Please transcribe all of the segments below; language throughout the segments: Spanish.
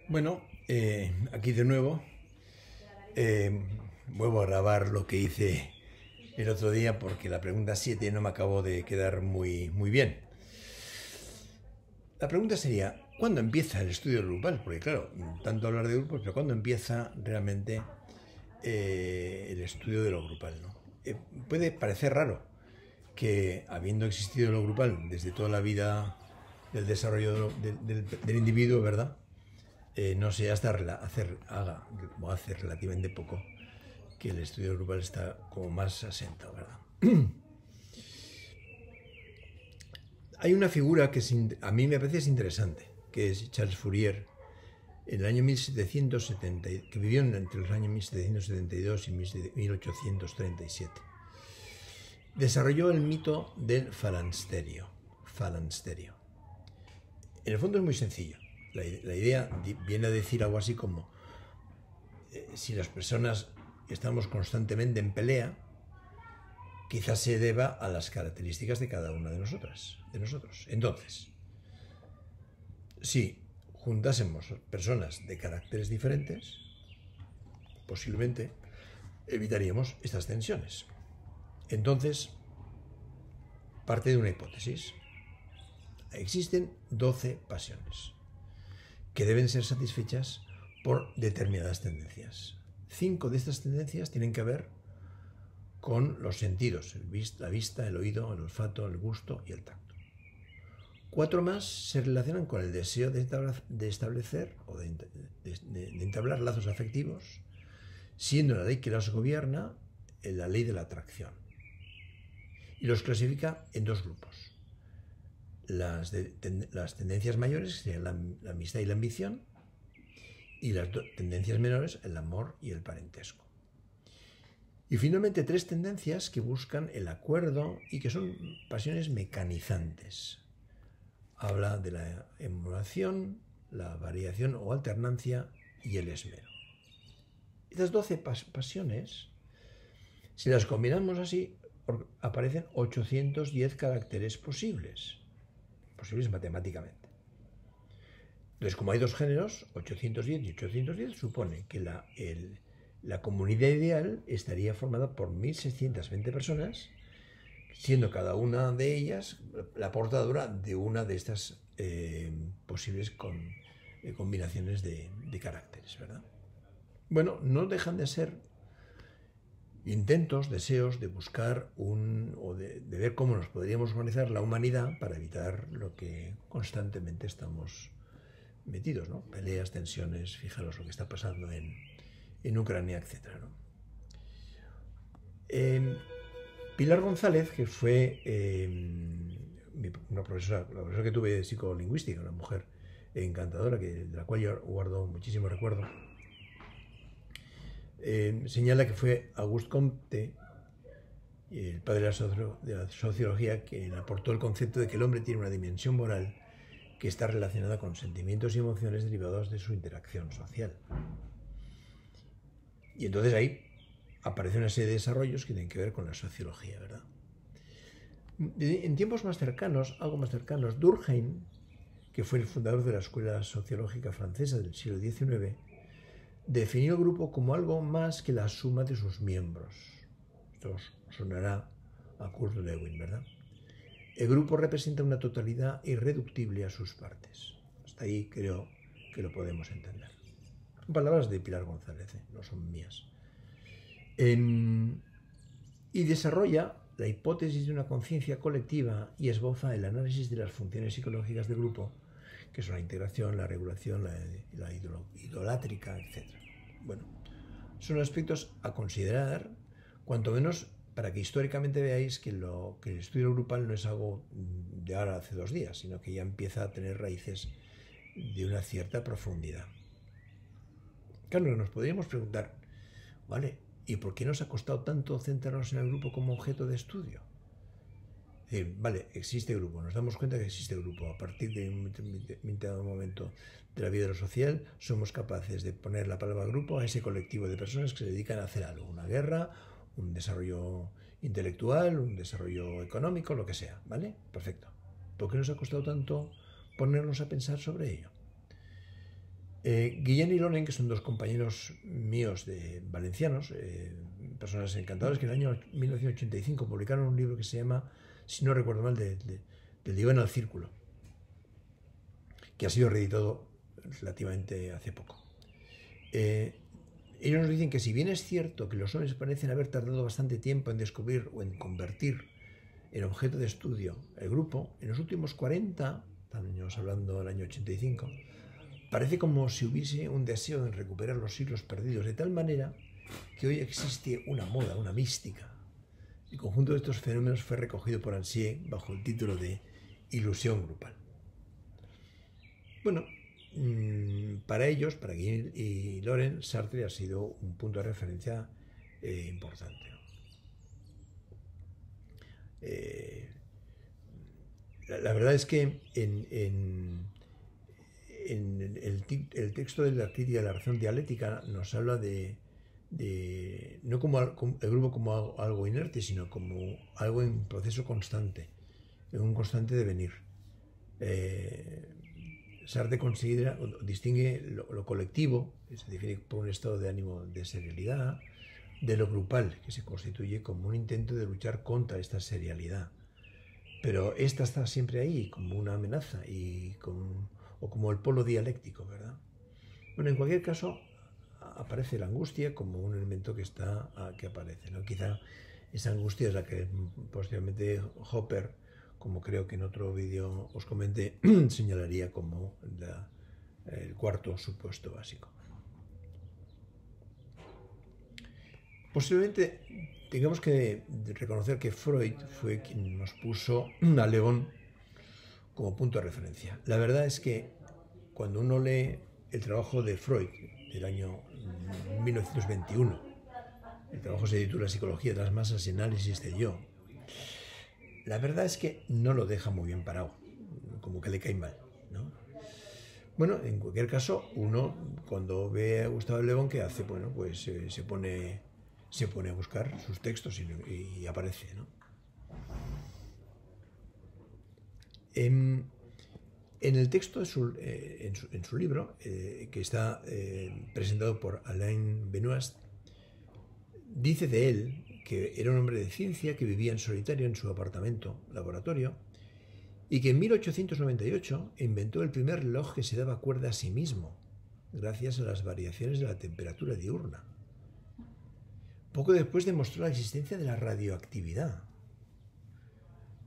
Bueno, aquí de nuevo. Vuelvo a grabar lo que hice el otro día porque la pregunta 7 no me acabó de quedar muy bien. La pregunta sería, ¿cuándo empieza el estudio grupal? Porque claro, tanto hablar de grupos, pero ¿cuándo empieza realmente el estudio de lo grupal, ¿no? Puede parecer raro que, habiendo existido lo grupal desde toda la vida del desarrollo del individuo, ¿verdad? No sé, hasta hace relativamente poco que el estudio grupal está como más asentado, ¿verdad? Hay una figura que a mí me parece interesante, que es Charles Fourier, en el año 1770, que vivió entre los años 1772 y 1837. Desarrolló el mito del falansterio. En el fondo es muy sencillo. La idea viene a decir algo así como si las personas estamos constantemente en pelea, quizás se deba a las características de cada una de nosotros. Entonces, si juntásemos personas de caracteres diferentes, posiblemente evitaríamos estas tensiones. Entonces, parte de una hipótesis. Existen 12 pasiones que deben ser satisfechas por determinadas tendencias. 5 de estas tendencias tienen que ver con los sentidos, la vista, el oído, el olfato, el gusto y el tacto. 4 más se relacionan con el deseo de establecer o de entablar lazos afectivos, siendo la ley que los gobierna la ley de la atracción. Y los clasifica en 2 grupos. Las tendencias mayores serían la amistad y la ambición, y las tendencias menores el amor y el parentesco. Y finalmente 3 tendencias que buscan el acuerdo y que son pasiones mecanizantes. Habla de la emulación, la variación o alternancia y el esmero. Estas 12 pasiones, si las combinamos así, aparecen 810 caracteres posibles matemáticamente. Entonces, como hay 2 géneros, 810 y 810, supone que la comunidad ideal estaría formada por 1620 personas, siendo cada una de ellas la portadora de una de estas posibles combinaciones de caracteres, ¿verdad? Bueno, no dejan de ser intentos, deseos de buscar o de ver cómo nos podríamos organizar la humanidad para evitar lo que constantemente estamos metidos, ¿no? Peleas, tensiones, fijaros lo que está pasando en Ucrania, etc., ¿no? Pilar González, que fue la profesora que tuve de psicolingüística, una mujer encantadora, de la cual yo guardo muchísimo recuerdo, señala que fue Auguste Comte, el padre de la sociología, quien aportó el concepto de que el hombre tiene una dimensión moral que está relacionada con sentimientos y emociones derivados de su interacción social. Y entonces ahí aparece una serie de desarrollos que tienen que ver con la sociología, ¿verdad? En tiempos más cercanos, algo más cercanos, Durkheim, que fue el fundador de la escuela sociológica francesa del siglo XIX, definió el grupo como algo más que la suma de sus miembros. Esto os sonará a Kurt Lewin, ¿verdad? El grupo representa una totalidad irreductible a sus partes. Hasta ahí creo que lo podemos entender. Son palabras de Pilar González, no son mías. Y desarrolla la hipótesis de una conciencia colectiva y esboza el análisis de las funciones psicológicas del grupo, que son la integración, la regulación, la idolátrica, etc. Bueno, son aspectos a considerar, cuanto menos para que históricamente veáis que el estudio grupal no es algo de ahora hace 2 días, sino que ya empieza a tener raíces de una cierta profundidad. Claro, nos podríamos preguntar, ¿vale? ¿Y por qué nos ha costado tanto centrarnos en el grupo como objeto de estudio? Es decir, vale, existe grupo, nos damos cuenta que existe grupo. A partir de un determinado momento de la vida de lo social, somos capaces de poner la palabra grupo a ese colectivo de personas que se dedican a hacer algo, una guerra, un desarrollo intelectual, un desarrollo económico, lo que sea, ¿vale? Perfecto. ¿Por qué nos ha costado tanto ponernos a pensar sobre ello? Guillén y Loren, que son dos compañeros míos valencianos, personas encantadoras, que en el año 1985 publicaron un libro que se llama, si no recuerdo mal, del diván al círculo, que ha sido reeditado relativamente hace poco. Ellos nos dicen que si bien es cierto que los hombres parecen haber tardado bastante tiempo en descubrir o en convertir en objeto de estudio el grupo, en los últimos 40 años, hablando del año 85, parece como si hubiese un deseo en recuperar los siglos perdidos, de tal manera que hoy existe una moda, una mística. El conjunto de estos fenómenos fue recogido por Ansier bajo el título de ilusión grupal. Bueno, para ellos, para Guillén y Loren, Sartre ha sido un punto de referencia importante. La verdad es que en el texto de la crítica de la razón dialéctica nos habla no como el grupo como algo inerte, sino como algo en proceso constante, en un constante devenir. Sartre distingue lo colectivo, que se define por un estado de ánimo de serialidad, de lo grupal, que se constituye como un intento de luchar contra esta serialidad. Pero esta está siempre ahí, como una amenaza, o como el polo dialéctico, ¿verdad? Bueno, en cualquier caso, aparece la angustia como un elemento que aparece, ¿no? Quizá esa angustia es la que posteriormente Hopper, como creo que en otro vídeo os comenté, señalaría como el cuarto supuesto básico. Posiblemente tengamos que reconocer que Freud fue quien nos puso a León como punto de referencia. La verdad es que cuando uno lee el trabajo de Freud del año 1921, el trabajo se titula Psicología de las masas y análisis del yo, la verdad es que no lo deja muy bien parado, como que le cae mal, ¿no? Bueno, en cualquier caso, uno cuando ve a Gustave Le Bon, ¿qué hace? Bueno, pues se pone a buscar sus textos y aparece, ¿no? En el texto en su libro, que está presentado por Alain Benoist, dice de él que era un hombre de ciencia que vivía en solitario en su apartamento laboratorio y que en 1898 inventó el primer reloj que se daba cuerda a sí mismo, gracias a las variaciones de la temperatura diurna. Poco después demostró la existencia de la radioactividad.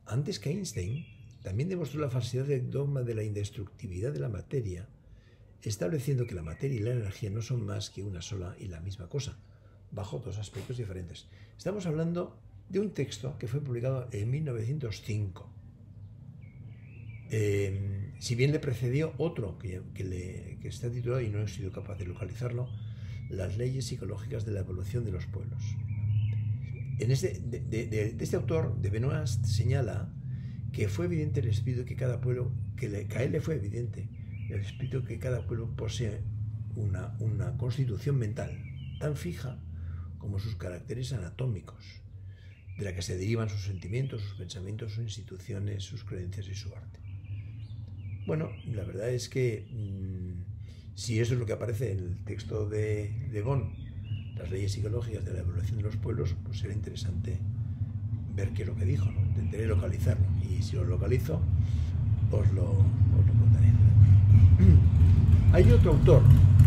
Antes que Einstein, también demostró la falsedad del dogma de la indestructibilidad de la materia, estableciendo que la materia y la energía no son más que una sola y la misma cosa, bajo dos aspectos diferentes. Estamos hablando de un texto que fue publicado en 1905. Si bien le precedió otro que está titulado, y no he sido capaz de localizarlo, Las leyes psicológicas de la evolución de los pueblos. De este autor, de Benoist, señala que fue evidente el espíritu que cada pueblo, que a él le fue evidente el espíritu que cada pueblo posee una constitución mental tan fija como sus caracteres anatómicos, de la que se derivan sus sentimientos, sus pensamientos, sus instituciones, sus creencias y su arte. Bueno, la verdad es que si eso es lo que aparece en el texto de Le Bon, las leyes psicológicas de la evolución de los pueblos, pues será interesante ver qué es lo que dijo, ¿no? Intentaré localizarlo, y si lo localizo os lo contaré. Hay otro autor,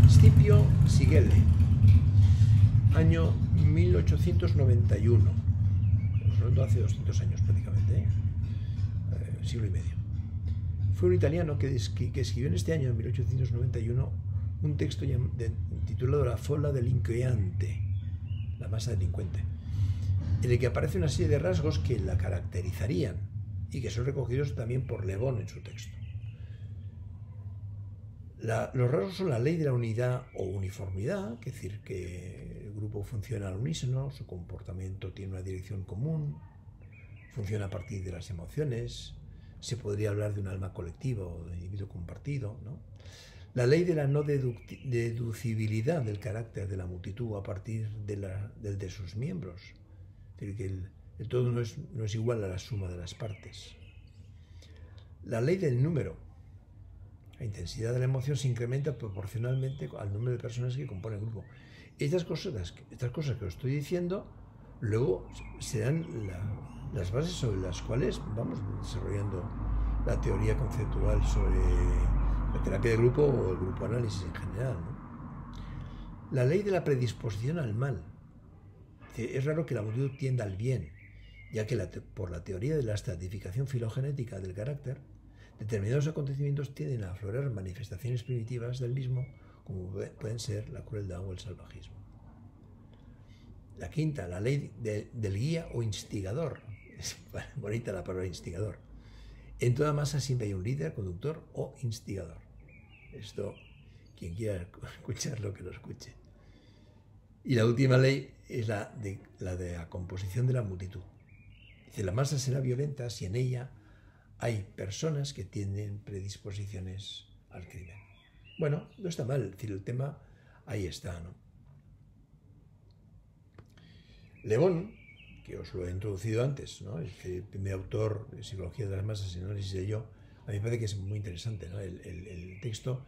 Scipio Sigele, año 1891, hace 200 años prácticamente, siglo y medio. Fue un italiano que escribió en este año, en 1891, un texto titulado La folla delinquente, la masa delincuente, en el que aparece una serie de rasgos que la caracterizarían y que son recogidos también por Le Bon en su texto. Los rasgos son la ley de la unidad o uniformidad, es decir, que el grupo funciona al unísono, su comportamiento tiene una dirección común, funciona a partir de las emociones, se podría hablar de un alma colectiva o de individuo compartido, ¿no? La ley de la no deducibilidad del carácter de la multitud a partir del de sus miembros, es decir, que el todo no es igual a la suma de las partes. La ley del número, La intensidad de la emoción se incrementa proporcionalmente al número de personas que componen el grupo. Estas cosas que os estoy diciendo luego serán las bases sobre las cuales vamos desarrollando la teoría conceptual sobre la terapia de grupo o el grupo análisis en general, ¿no? La ley de la predisposición al mal. Es raro que la multitud tienda al bien, ya que por la teoría de la estratificación filogenética del carácter, determinados acontecimientos tienden a aflorar manifestaciones primitivas del mismo, como pueden ser la crueldad o el salvajismo. La quinta, la ley del guía o instigador. Es bonita la palabra instigador. En toda masa siempre hay un líder, conductor o instigador. Esto, quien quiera escucharlo, que lo escuche. Y la última ley es la de la composición de la multitud. Dice, la masa será violenta si en ella hay personas que tienen predisposiciones al crimen. Bueno, no está mal, es decir, el tema ahí está, ¿no? Le Bon, que os lo he introducido antes, ¿no? El primer autor de Psicología de las Masas y Análisis de Yo, a mí me parece que es muy interesante, ¿no? El texto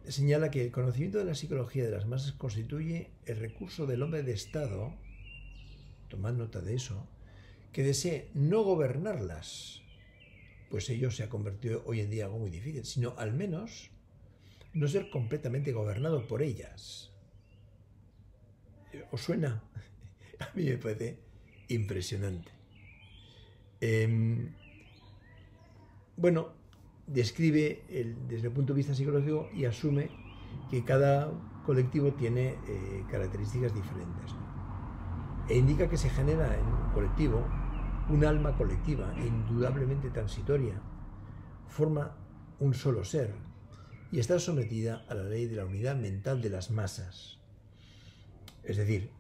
señala que el conocimiento de la psicología de las masas constituye el recurso del hombre de Estado, tomad nota de eso, que desee no gobernarlas, pues ello se ha convertido hoy en día en algo muy difícil, sino al menos no ser completamente gobernado por ellas. ¿Os suena? A mí me parece impresionante. Bueno, describe desde el punto de vista psicológico y asume que cada colectivo tiene características diferentes, ¿no? E indica que se genera en un colectivo un alma colectiva, indudablemente transitoria, forma un solo ser y está sometida a la ley de la unidad mental de las masas. Es decir,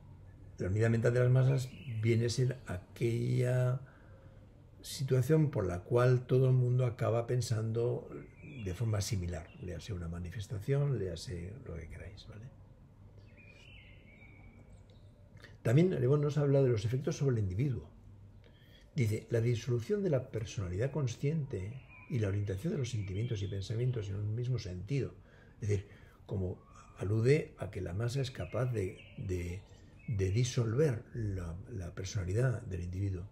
la unidad mental de las masas viene a ser aquella situación por la cual todo el mundo acaba pensando de forma similar, léase una manifestación, léase lo que queráis, ¿vale? También Le Bon nos habla de los efectos sobre el individuo. Dice, la disolución de la personalidad consciente y la orientación de los sentimientos y pensamientos en un mismo sentido. Es decir, como alude a que la masa es capaz de disolver la personalidad del individuo.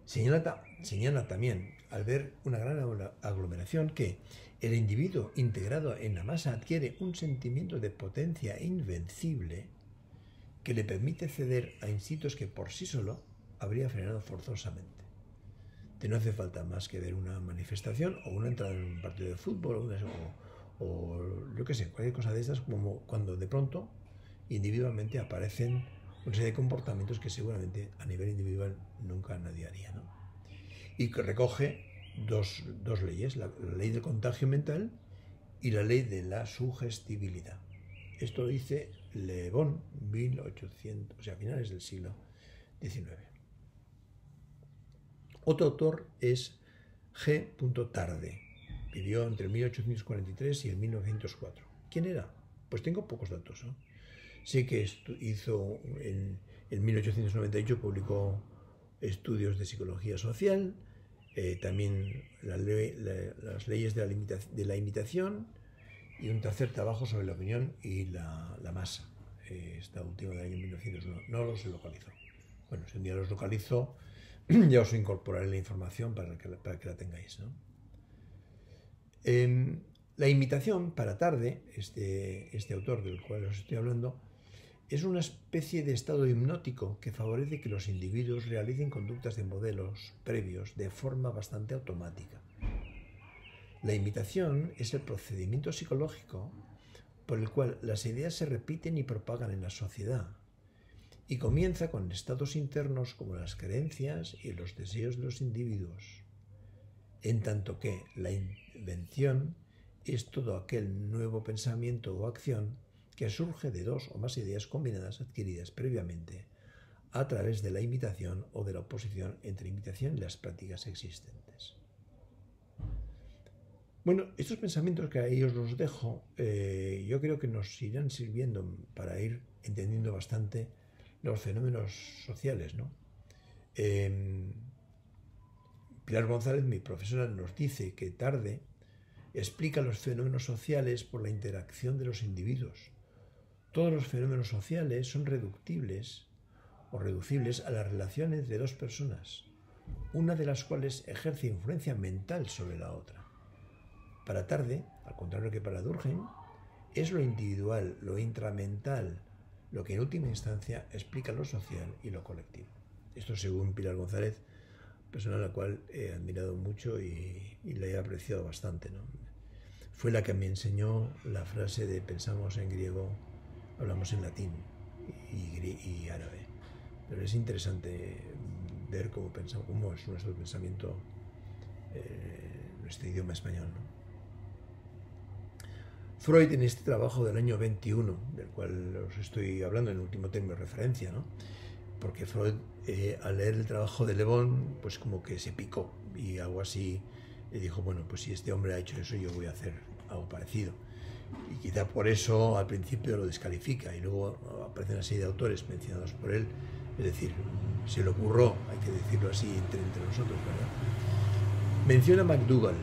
Señala también, al ver una gran aglomeración, que el individuo integrado en la masa adquiere un sentimiento de potencia invencible que le permite ceder a instintos que por sí solo habría frenado forzosamente. No hace falta más que ver una manifestación o una entrada en un partido de fútbol o yo qué sé, cualquier cosa de estas, como cuando de pronto individualmente aparecen una serie de comportamientos que seguramente a nivel individual nunca nadie haría, ¿no? Y que recoge dos leyes, la ley del contagio mental y la ley de la sugestibilidad. Esto lo dice Le Bon, 1800, o sea, a finales del siglo XIX. Otro autor es G. Tarde. Vivió entre el 1843 y el 1904. ¿Quién era? Pues tengo pocos datos, ¿no? Sé que hizo en 1898, publicó estudios de psicología social, también las leyes de la imitación y un tercer trabajo sobre la opinión y la masa. Esta última del año 1901 no los localizó. Bueno, si un día los localizo, ya os incorporaré la información para que la tengáis, ¿no? La imitación, para Tarde, este autor del cual os estoy hablando, es una especie de estado hipnótico que favorece que los individuos realicen conductas de modelos previos de forma bastante automática. La imitación es el procedimiento psicológico por el cual las ideas se repiten y propagan en la sociedad y comienza con estados internos como las creencias y los deseos de los individuos, en tanto que la invención es todo aquel nuevo pensamiento o acción que surge de dos o más ideas combinadas adquiridas previamente a través de la imitación o de la oposición entre imitación y las prácticas existentes. Bueno, estos pensamientos que ahí os los dejo, yo creo que nos irán sirviendo para ir entendiendo bastante los fenómenos sociales, ¿no? Pilar González, mi profesora, nos dice que Tarde explica los fenómenos sociales por la interacción de los individuos. Todos los fenómenos sociales son reductibles o reducibles a las relaciones entre dos personas, una de las cuales ejerce influencia mental sobre la otra. Para Tarde, al contrario que para Durkheim, es lo individual, lo intramental, lo que en última instancia explica lo social y lo colectivo. Esto según Pilar González, persona a la cual he admirado mucho y la he apreciado bastante, ¿no? Fue la que me enseñó la frase de pensamos en griego, hablamos en latín y árabe. Pero es interesante ver cómo pensamos, cómo es nuestro pensamiento, nuestro idioma español, ¿no? Freud, en este trabajo del año 21, del cual os estoy hablando en el último término de referencia, ¿no? Porque Freud, al leer el trabajo de Le Bon, pues como que se picó y algo así, le dijo, bueno, pues si este hombre ha hecho eso, yo voy a hacer algo parecido. Y quizá por eso al principio lo descalifica y luego aparecen una serie de autores mencionados por él, es decir, se le ocurrió, hay que decirlo así, entre nosotros, ¿verdad? Menciona McDougall,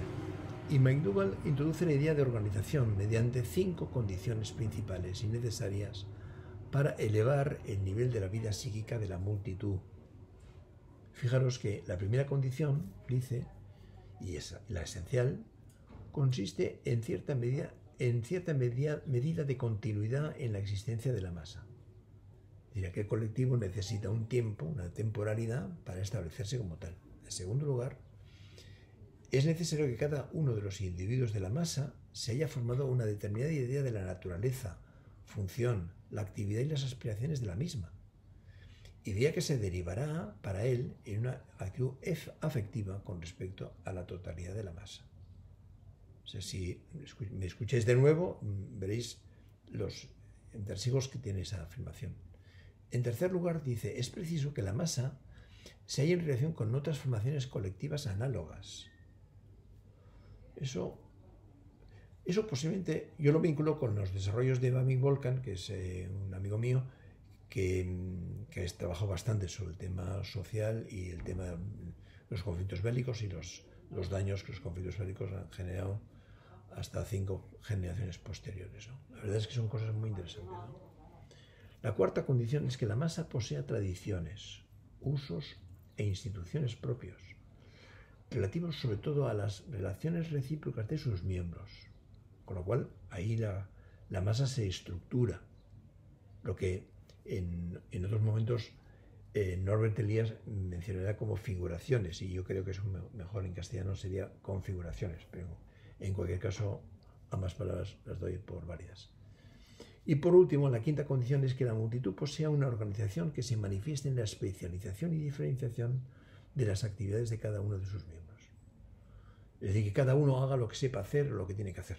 y McDougall introduce la idea de organización mediante 5 condiciones principales y necesarias para elevar el nivel de la vida psíquica de la multitud. Fijaros que la primera condición, dice, y es la esencial, consiste en cierta medida de continuidad en la existencia de la masa. Es decir, aquel colectivo necesita un tiempo, una temporalidad para establecerse como tal. En segundo lugar, es necesario que cada uno de los individuos de la masa se haya formado una determinada idea de la naturaleza, función, la actividad y las aspiraciones de la misma, idea que se derivará para él en una actitud afectiva con respecto a la totalidad de la masa. O sea, si me escucháis de nuevo, veréis los entresijos que tiene esa afirmación. En tercer lugar, dice, es preciso que la masa se halle en relación con otras formaciones colectivas análogas. Eso posiblemente, yo lo vinculo con los desarrollos de Vadim Volkan, que es un amigo mío, que ha trabajado bastante sobre el tema social y el tema de los conflictos bélicos y los daños que los conflictos bélicos han generado hasta 5 generaciones posteriores, ¿no? La verdad es que son cosas muy interesantes, ¿no? La cuarta condición es que la masa posea tradiciones, usos e instituciones propios, relativos sobre todo a las relaciones recíprocas de sus miembros, con lo cual ahí la masa se estructura, lo que en otros momentos Norbert Elias mencionará como figuraciones, y yo creo que es mejor en castellano sería configuraciones, pero en cualquier caso ambas palabras las doy por válidas. Y por último, la quinta condición es que la multitud posea una organización que se manifieste en la especialización y diferenciación de las actividades de cada uno de sus miembros. Es decir, que cada uno haga lo que sepa hacer o lo que tiene que hacer.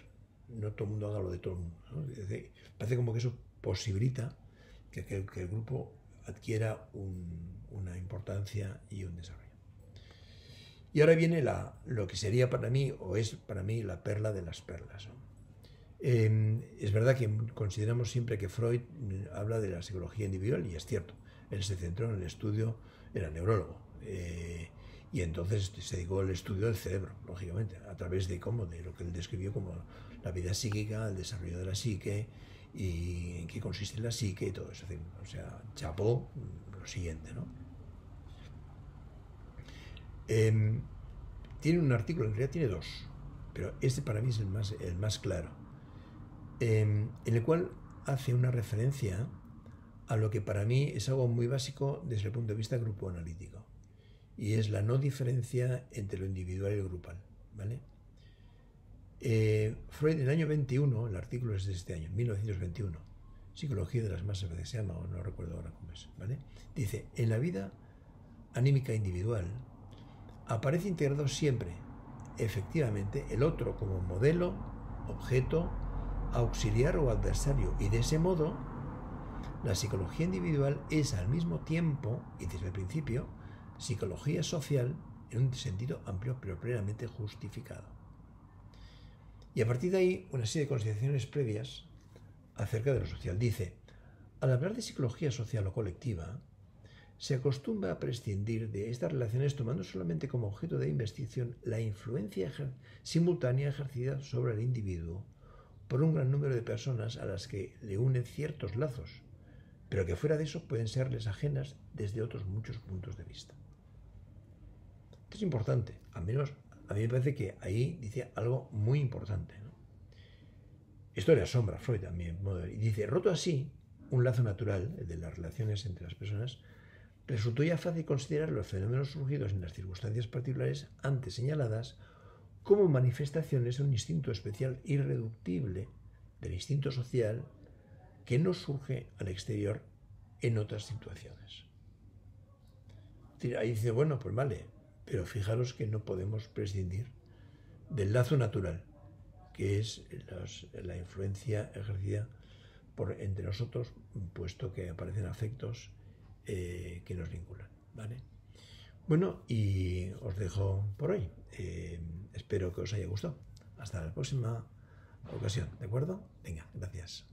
No todo el mundo haga lo de todo el mundo, ¿no? Es decir, parece como que eso posibilita que el grupo adquiera una importancia y un desarrollo. Y ahora viene lo que sería para mí, o es para mí, la perla de las perlas, ¿no? Es verdad que consideramos siempre que Freud habla de la psicología individual, y es cierto, él se centró en el estudio, era neurólogo, y entonces se dedicó al estudio del cerebro, lógicamente, a través de lo que él describió como la vida psíquica, el desarrollo de la psique, y en qué consiste la psique y todo eso. O sea, chapó lo siguiente, ¿no? Tiene un artículo, en realidad tiene 2, pero este para mí es el más claro, en el cual hace una referencia a lo que para mí es algo muy básico desde el punto de vista grupo analítico, y es la no diferencia entre lo individual y lo grupal, ¿vale? Freud, en el año 21, el artículo es de este año, 1921, Psicología de las masas, que se llama, o no recuerdo ahora cómo es, ¿vale? Dice, en la vida anímica individual aparece integrado siempre, efectivamente, el otro como modelo, objeto, auxiliar o adversario, y de ese modo la psicología individual es al mismo tiempo y desde el principio psicología social en un sentido amplio pero plenamente justificado. Y a partir de ahí una serie de consideraciones previas acerca de lo social. Dice, al hablar de psicología social o colectiva se acostumbra a prescindir de estas relaciones tomando solamente como objeto de investigación la influencia simultánea ejercida sobre el individuo por un gran número de personas a las que le unen ciertos lazos, pero que fuera de eso pueden serles ajenas desde otros muchos puntos de vista. Esto es importante, al menos a mí me parece que ahí dice algo muy importante, ¿no? Esto le asombra a Freud a mi modo de ver. Y dice, roto así, un lazo natural, el de las relaciones entre las personas, resultó ya fácil considerar los fenómenos surgidos en las circunstancias particulares antes señaladas como manifestaciones de un instinto especial irreductible del instinto social que no surge al exterior en otras situaciones. Ahí dice, bueno, pues vale, pero fijaros que no podemos prescindir del lazo natural, que es la influencia ejercida entre nosotros, puesto que aparecen afectos que nos vinculan, ¿vale? Bueno, y os dejo por hoy. Espero que os haya gustado. Hasta la próxima ocasión, ¿de acuerdo? Venga, gracias.